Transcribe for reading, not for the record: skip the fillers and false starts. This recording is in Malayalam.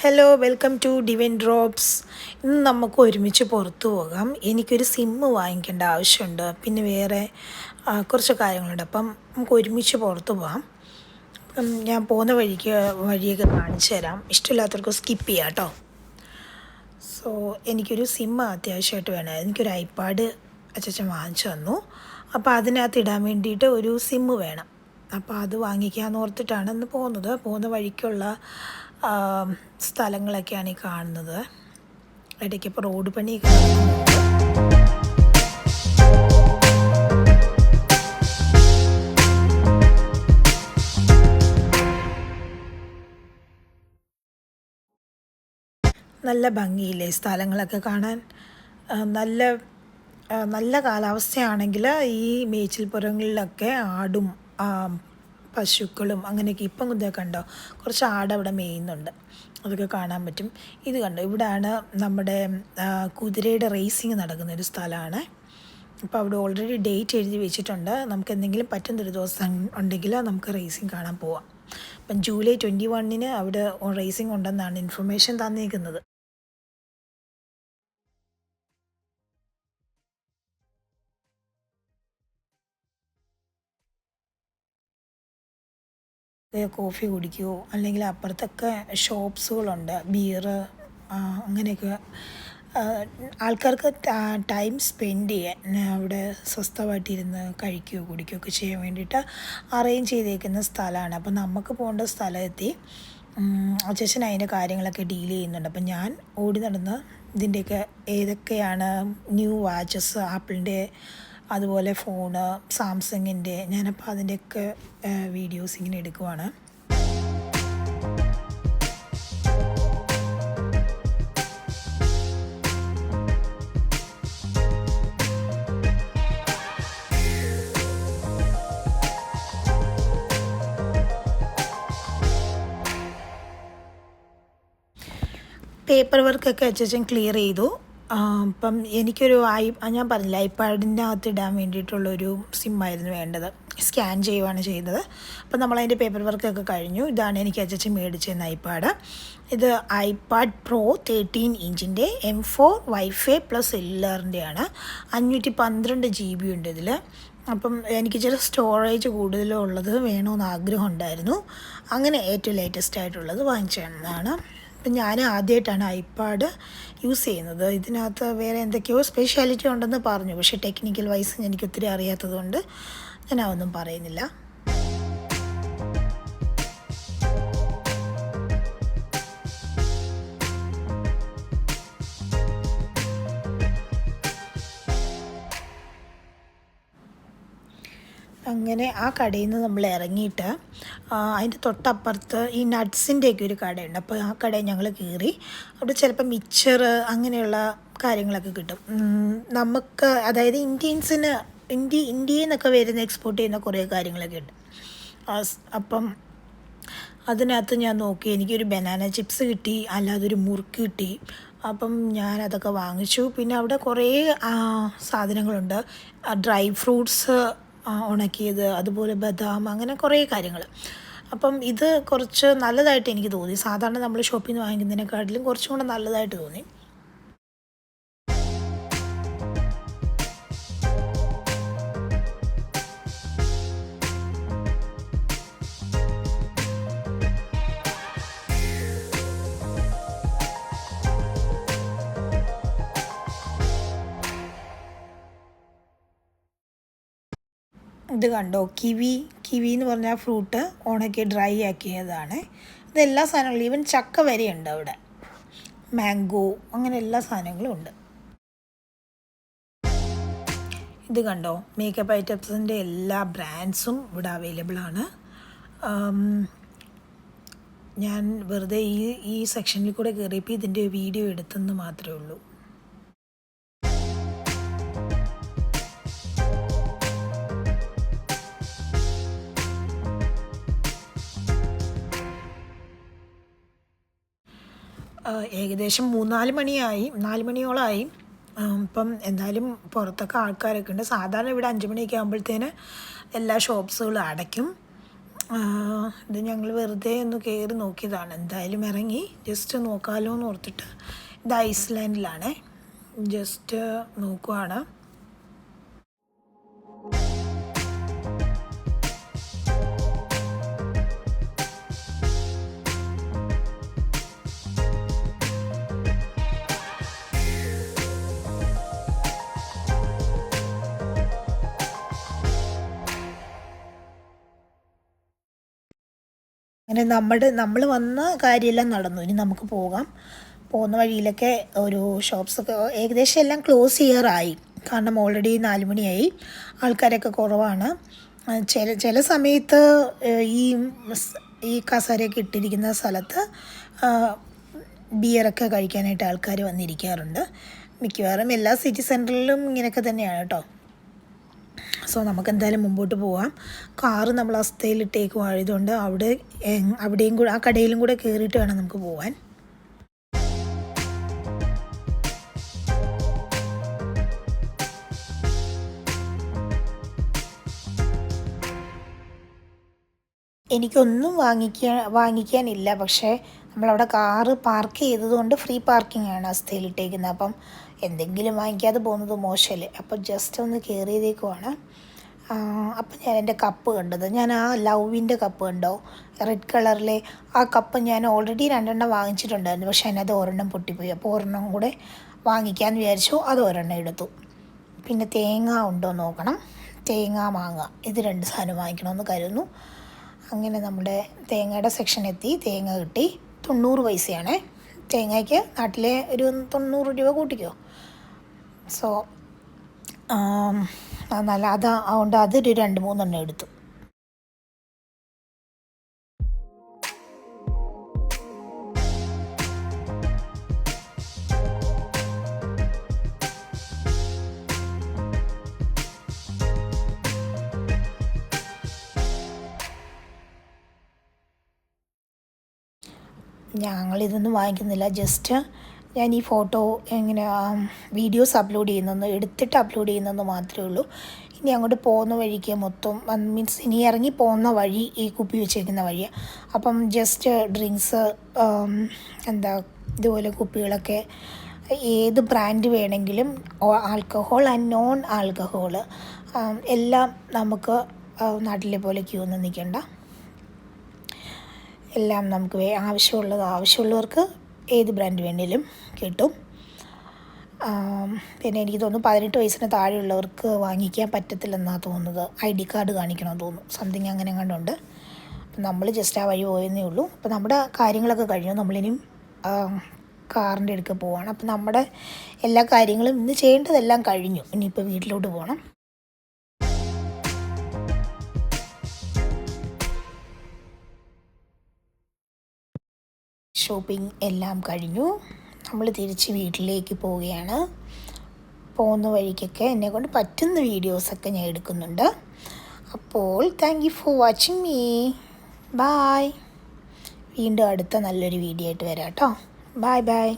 Hello, welcome to Divine Drops. ഇന്ന് നമുക്ക് ഒരുമിച്ച് പുറത്തു പോകാം. എനിക്കൊരു സിമ്മ് വാങ്ങിക്കേണ്ട ആവശ്യമുണ്ട്. പിന്നെ വേറെ കുറച്ച് കാര്യങ്ങളുണ്ട്. അപ്പം നമുക്ക് ഒരുമിച്ച് പുറത്തു പോകാം. ഞാൻ പോകുന്ന വഴിയൊക്കെ കാണിച്ചു തരാം. ഇഷ്ടമില്ലാത്തവർക്ക് സ്കിപ്പ് ചെയ്യാം കേട്ടോ. സോ എനിക്കൊരു സിമ്മ് അത്യാവശ്യമായിട്ട് വേണം. എനിക്കൊരു ഐപാഡ് അച്ഛൻ വാങ്ങിച്ചു തന്നു. അപ്പോൾ അതിനകത്ത് ഇടാൻ വേണ്ടിയിട്ട് ഒരു സിമ്മ് വേണം. അപ്പോൾ അത് വാങ്ങിക്കാമെന്ന് ഓർത്തിട്ടാണ് ഇന്ന് പോകുന്നത്. പോകുന്ന വഴിക്കുള്ള സ്ഥലങ്ങളൊക്കെയാണ് ഈ കാണുന്നത്. ഇടയ്ക്ക് ഇപ്പോൾ റോഡ് പണിയൊക്കെ നടക്കുന്നുണ്ട്. നല്ല ഭംഗിയില്ലേ സ്ഥലങ്ങളൊക്കെ കാണാൻ. നല്ല നല്ല കാലാവസ്ഥയാണെങ്കിൽ ഈ മേച്ചിൽപ്പുറങ്ങളിലൊക്കെ ആടും പശുക്കളും അങ്ങനെയൊക്കെ. ഇപ്പം ഇതൊക്കെ കണ്ടോ, കുറച്ച് ആടവിടെ മേയുന്നുണ്ട്. അതൊക്കെ കാണാൻ പറ്റും. ഇത് കണ്ടോ, ഇവിടെയാണ് നമ്മുടെ കുതിരയുടെ റേസിങ് നടക്കുന്നൊരു സ്ഥലമാണ്. അപ്പോൾ അവിടെ ഓൾറെഡി ഡേറ്റ് എഴുതി വെച്ചിട്ടുണ്ട്. നമുക്ക് എന്തെങ്കിലും പറ്റുന്നൊരു ദിവസം ഉണ്ടെങ്കിൽ നമുക്ക് റേസിങ് കാണാൻ പോവാം. അപ്പം ജൂലൈ 21 അവിടെ റേസിങ് ഉണ്ടെന്നാണ് ഇൻഫർമേഷൻ തന്നിരിക്കുന്നത്. കോഫി കുടിക്കുമോ, അല്ലെങ്കിൽ അപ്പുറത്തൊക്കെ ഷോപ്സുകളുണ്ട്, ബിയറ് അങ്ങനെയൊക്കെ. ആൾക്കാർക്ക് ടൈം സ്പെൻഡ് ചെയ്യാൻ അവിടെ സ്വസ്ഥമായിട്ടിരുന്ന് കഴിക്കുകയോ കുടിക്കുകയോ ഒക്കെ ചെയ്യാൻ വേണ്ടിയിട്ട് അറേഞ്ച് ചെയ്തേക്കുന്ന സ്ഥലമാണ്. അപ്പം നമുക്ക് പോകേണ്ട സ്ഥലമെത്തി. അച്ഛൻ അതിൻ്റെ കാര്യങ്ങളൊക്കെ ഡീൽ ചെയ്യുന്നുണ്ട്. അപ്പം ഞാൻ ഓടി നടന്ന് ഇതിൻ്റെയൊക്കെ ഏതൊക്കെയാണ് ന്യൂ വാച്ചസ്, ആപ്പിളിൻ്റെ, അതുപോലെ ഫോണ് സാംസങ്ങിൻ്റെ, ഞാനപ്പോൾ അതിൻ്റെയൊക്കെ വീഡിയോസ് ഇങ്ങനെ എടുക്കുവാണ്. പേപ്പർ വർക്കൊക്കെ അച്ഛൻ ക്ലിയർ ചെയ്തു. അപ്പം എനിക്കൊരു ഞാൻ പറഞ്ഞില്ല, ഐപാഡിൻ്റെ അകത്ത് ഇടാൻ വേണ്ടിയിട്ടുള്ളൊരു സിമ്മായിരുന്നു വേണ്ടത്. സ്കാൻ ചെയ്യുകയാണ് ചെയ്തത്. അപ്പം നമ്മളതിൻ്റെ പേപ്പർ വർക്കൊക്കെ കഴിഞ്ഞു. ഇതാണ് എനിക്ക് അച്ഛൻ മേടിച്ചിരുന്ന ഐപാഡ്. ഇത് ഐപാഡ് പ്രോ 13 ഇഞ്ചിൻ്റെ M4 വൈഫൈ പ്ലസ് സെല്ലുലാറിൻ്റെയാണ്. 512 GB ഉണ്ട് ഇതിൽ. അപ്പം എനിക്ക് ചില സ്റ്റോറേജ് കൂടുതലുള്ളത് വേണമെന്ന് ആഗ്രഹമുണ്ടായിരുന്നു. അങ്ങനെ ഏറ്റവും ലേറ്റസ്റ്റ് ആയിട്ടുള്ളത് വാങ്ങിച്ചതാണ്. അപ്പം ഞാൻ ആദ്യമായിട്ടാണ് ഐപാഡ് യൂസ് ചെയ്യുന്നത്. ഇതിനകത്ത് വേറെ എന്തൊക്കെയോ സ്പെഷ്യാലിറ്റി ഉണ്ടെന്ന് പറഞ്ഞു. പക്ഷേ ടെക്നിക്കൽ വൈസ് എനിക്ക് ഒത്തിരി അറിയാത്തത് കൊണ്ട് ഞാൻ അതൊന്നും പറയുന്നില്ല. അങ്ങനെ ആ കടയിൽ നിന്ന് നമ്മൾ ഇറങ്ങിയിട്ട് അതിൻ്റെ തൊട്ടപ്പുറത്ത് ഈ നട്ട്സിൻ്റെയൊക്കെ ഒരു കടയുണ്ട്. അപ്പോൾ ആ കടയിൽ ഞങ്ങൾ കയറി. അവിടെ ചിലപ്പോൾ മിക്സർ അങ്ങനെയുള്ള കാര്യങ്ങളൊക്കെ കിട്ടും. നമുക്ക്, അതായത് ഇന്ത്യയിൽ നിന്നൊക്കെ വരുന്ന എക്സ്പോർട്ട് ചെയ്യുന്ന കുറേ കാര്യങ്ങളൊക്കെ ഉണ്ട്. അപ്പം അതിനകത്ത് ഞാൻ നോക്കി, എനിക്കൊരു ബനാന ചിപ്സ് കിട്ടി, അല്ലാതൊരു മുറുക്ക് കിട്ടി. അപ്പം ഞാനതൊക്കെ വാങ്ങിച്ചു. പിന്നെ അവിടെ കുറേ സാധനങ്ങളുണ്ട്, ഡ്രൈ ഫ്രൂട്ട്സ് ഉണക്കിയത്, അതുപോലെ ബദാം, അങ്ങനെ കുറേ കാര്യങ്ങൾ. അപ്പം ഇത് കുറച്ച് നല്ലതായിട്ട് എനിക്ക് തോന്നി. സാധാരണ നമ്മൾ ഷോപ്പിൽ നിന്ന് വാങ്ങിക്കുന്നതിനെക്കാട്ടിലും കുറച്ചും കൂടെ നല്ലതായിട്ട് തോന്നി. ഇത് കണ്ടോ, കിവി എന്ന് പറഞ്ഞ ഫ്രൂട്ട് ഉണക്കി ഡ്രൈ ആക്കിയതാണ്. ഇതെല്ലാ സാധനങ്ങളും, ഈവൻ ചക്ക വരെയുണ്ട് അവിടെ, മാംഗോ, അങ്ങനെ എല്ലാ സാധനങ്ങളും ഉണ്ട്. ഇത് കണ്ടോ, മേക്കപ്പ് ഐറ്റംസിൻ്റെ എല്ലാ ബ്രാൻഡ്സും ഇവിടെ അവൈലബിൾ ആണ്. ഞാൻ വെറുതെ ഈ സെക്ഷനിൽ കൂടെ കയറിയപ്പോൾ ഇതിൻ്റെ വീഡിയോ എടുത്തെന്ന് മാത്രമേ ഉള്ളൂ. ഏകദേശം 4 മണിയോളമായി. ഇപ്പം എന്തായാലും പുറത്തൊക്കെ ആൾക്കാരൊക്കെ ഉണ്ട്. സാധാരണ ഇവിടെ 5 മണിയൊക്കെ ആകുമ്പോഴത്തേന് എല്ലാ ഷോപ്സുകളും അടയ്ക്കും. ഇത് ഞങ്ങൾ വെറുതെ ഒന്ന് കയറി നോക്കിയതാണ്. എന്തായാലും ഇറങ്ങി ജസ്റ്റ് നോക്കാമല്ലോ എന്ന് ഓർത്തിട്ട്. ഇത് ഐസ്ലാൻഡിലാണ്, ജസ്റ്റ് നോക്കുവാണ്. അങ്ങനെ നമ്മൾ വന്ന കാര്യമെല്ലാം നടന്നു. ഇനി നമുക്ക് പോകാം. പോകുന്ന വഴിയിലൊക്കെ ഒരു ഷോപ്സൊക്കെ ഏകദേശം എല്ലാം ക്ലോസ് ചെയ്യാറായി. കാരണം ഓൾറെഡി 4 മണിയായി, ആൾക്കാരൊക്കെ കുറവാണ്. ചില സമയത്ത് ഈ ഈ കസേരയൊക്കെ ഇട്ടിരിക്കുന്ന സ്ഥലത്ത് ബിയറൊക്കെ കഴിക്കാനായിട്ട് ആൾക്കാർ വന്നിരിക്കാറുണ്ട്. മിക്കവാറും എല്ലാ സിറ്റി സെൻറ്ററിലും ഇങ്ങനെയൊക്കെ തന്നെയാണ് കേട്ടോ. സോ നമുക്ക് എന്തായാലും മുമ്പോട്ട് പോകാം. കാറ് നമ്മൾ അസ്ഥയിലിട്ടേക്കും ആയതുകൊണ്ട് അവിടെയും കൂടെ ആ കടയിലും കൂടെ കയറിയിട്ട് വേണം നമുക്ക് പോകാൻ. എനിക്കൊന്നും വാങ്ങിക്കാനില്ല. പക്ഷേ നമ്മളവിടെ കാറ് പാർക്ക് ചെയ്തതുകൊണ്ട് ഫ്രീ പാർക്കിംഗ് ആണ് അസ്ഥയിലിട്ടേക്കുന്നത്. അപ്പം എന്തെങ്കിലും വാങ്ങിക്കാതെ പോകുന്നത് മോശമല്ലേ. അപ്പോൾ ജസ്റ്റ് ഒന്ന് കയറിയതേക്കുവാണ്. അപ്പം ഞാൻ എൻ്റെ കപ്പ് കണ്ടത്, ഞാൻ ആ ലവിൻ്റെ കപ്പ് കണ്ടോ, റെഡ് കളറിലെ ആ കപ്പ് ഞാൻ ഓൾറെഡി 2 വാങ്ങിച്ചിട്ടുണ്ടായിരുന്നു. പക്ഷേ അതിനകത്ത് ഒരെണ്ണം പൊട്ടിപ്പോയി. അപ്പോൾ ഒരെണ്ണം കൂടെ വാങ്ങിക്കാമെന്ന് വിചാരിച്ചു. അത് ഒരെണ്ണം എടുത്തു. പിന്നെ തേങ്ങ ഉണ്ടോ നോക്കണം. തേങ്ങ, മാങ്ങ, ഇത് 2 സാധനം വാങ്ങിക്കണമെന്ന് കരുതുന്നു. അങ്ങനെ നമ്മുടെ തേങ്ങയുടെ സെക്ഷൻ എത്തി. തേങ്ങ കിട്ടി. 90 പൈസയാണേ തേങ്ങയ്ക്ക്. നാട്ടിലെ ഒരു 90 രൂപ കൂട്ടിക്കോ. സോ നല്ല അതുകൊണ്ട് അതൊരു 2-3 എണ്ണം എടുത്തു. ഞങ്ങളിതൊന്നും വാങ്ങിക്കുന്നില്ല. ജസ്റ്റ് ഞാൻ ഈ ഫോട്ടോ എങ്ങനെ വീഡിയോസ് അപ്ലോഡ് ചെയ്യുന്നെന്ന്, എടുത്തിട്ട് അപ്ലോഡ് ചെയ്യുന്നെന്ന് മാത്രമേ ഉള്ളൂ. ഇനി അങ്ങോട്ട് പോകുന്ന വഴിക്ക് മൊത്തം മീൻസ് ഇനി ഇറങ്ങി പോകുന്ന വഴി ഈ കുപ്പി വെച്ചേക്കുന്ന വഴിയാണ്. അപ്പം ജസ്റ്റ് ഡ്രിങ്ക്സ് ഇതുപോലെ കുപ്പികളൊക്കെ ഏത് ബ്രാൻഡ് വേണമെങ്കിലും, ആൽക്കഹോൾ ആൻഡ് നോൺ ആൽക്കഹോൾ എല്ലാം നമുക്ക് നാട്ടിലെ പോലെ ക്യൂ ഒന്നും നിൽക്കണ്ട. എല്ലാം നമുക്ക് ആവശ്യമുള്ളവർക്ക് ഏത് ബ്രാൻഡ് വേണമെങ്കിലും കിട്ടും. പിന്നെ എനിക്ക് തോന്നുന്നു 18 വയസ്സിന് താഴെയുള്ളവർക്ക് വാങ്ങിക്കാൻ പറ്റത്തില്ലെന്നാണ് തോന്നുന്നത്. ID കാർഡ് കാണിക്കണമെന്ന് തോന്നുന്നു, സംതിങ് അങ്ങനെ കണ്ടുണ്ട്. അപ്പം നമ്മൾ ജസ്റ്റ് ആ വഴി പോയെന്നേ ഉള്ളൂ. അപ്പോൾ നമ്മുടെ കാര്യങ്ങളൊക്കെ കഴിഞ്ഞു. നമ്മളിനിയും കാറിൻ്റെ അടുക്ക പോവാണ്. അപ്പം നമ്മുടെ എല്ലാ കാര്യങ്ങളും ഇന്ന് ചെയ്യേണ്ടതെല്ലാം കഴിഞ്ഞു. ഇനിയിപ്പോൾ വീട്ടിലോട്ട് പോകണം. ഷോപ്പിംഗ് എല്ലാം കഴിഞ്ഞു. നമ്മൾ തിരിച്ച് വീട്ടിലേക്ക് പോവുകയാണ്. പോകുന്ന വഴിക്കൊക്കെ എന്നെക്കൊണ്ട് പറ്റുന്ന വീഡിയോസൊക്കെ ഞാൻ എടുക്കുന്നുണ്ട്. അപ്പോൾ thank you for watching me. Bye. വീണ്ടും അടുത്ത നല്ലൊരു വീഡിയോ ആയിട്ട് വരാം കേട്ടോ. ബായ്.